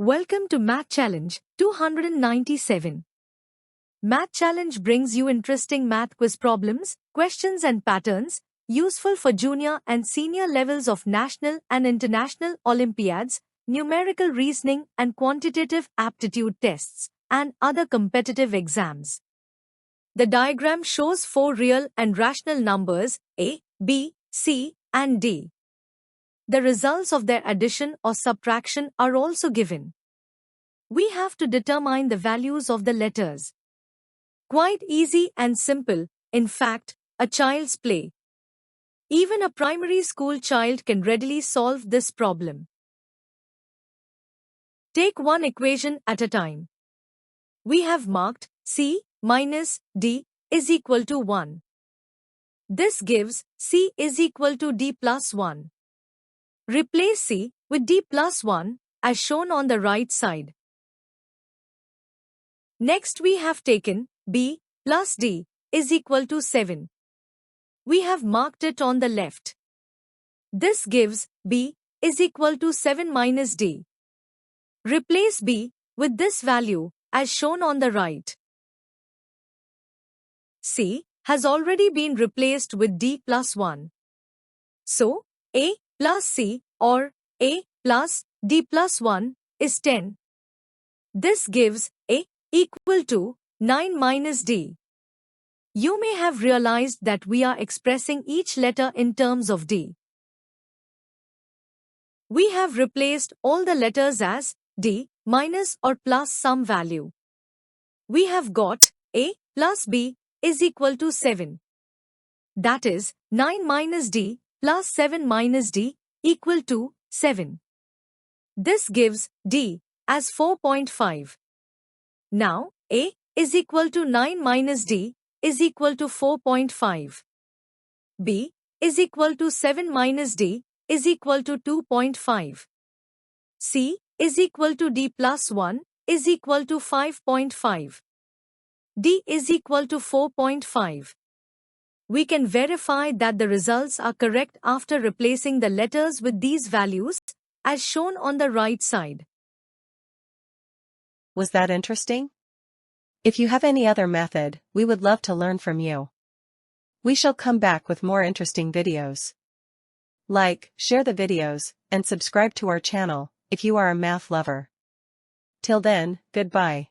Welcome to Math Challenge 297. Math Challenge brings you interesting math quiz problems, questions and patterns, useful for junior and senior levels of national and international Olympiads, numerical reasoning and quantitative aptitude tests, and other competitive exams. The diagram shows 4 real and rational numbers A, B, C, and D. The results of their addition or subtraction are also given. We have to determine the values of the letters. Quite easy and simple, in fact, a child's play. Even a primary school child can readily solve this problem. Take one equation at a time. We have marked C minus D is equal to 1. This gives C is equal to D plus 1. Replace C with D plus 1 as shown on the right side. Next we have taken B plus D is equal to 7. We have marked it on the left. This gives B is equal to 7 minus D. Replace B with this value as shown on the right. C has already been replaced with D plus 1. So, A plus C or A plus D plus 1 is 10. This gives A equal to 9 minus D. You may have realized that we are expressing each letter in terms of D. We have replaced all the letters as D minus or plus some value. We have got A plus B is equal to 7. That is 9 minus D plus 7 minus D equal to 7. This gives D as 4.5. Now, A is equal to 9 minus D is equal to 4.5. B is equal to 7 minus D is equal to 2.5. C is equal to D plus 1 is equal to 5.5. D is equal to 4.5. We can verify that the results are correct after replacing the letters with these values, as shown on the right side. Was that interesting? If you have any other method, we would love to learn from you. We shall come back with more interesting videos. Like, share the videos, and subscribe to our channel if you are a math lover. Till then, goodbye.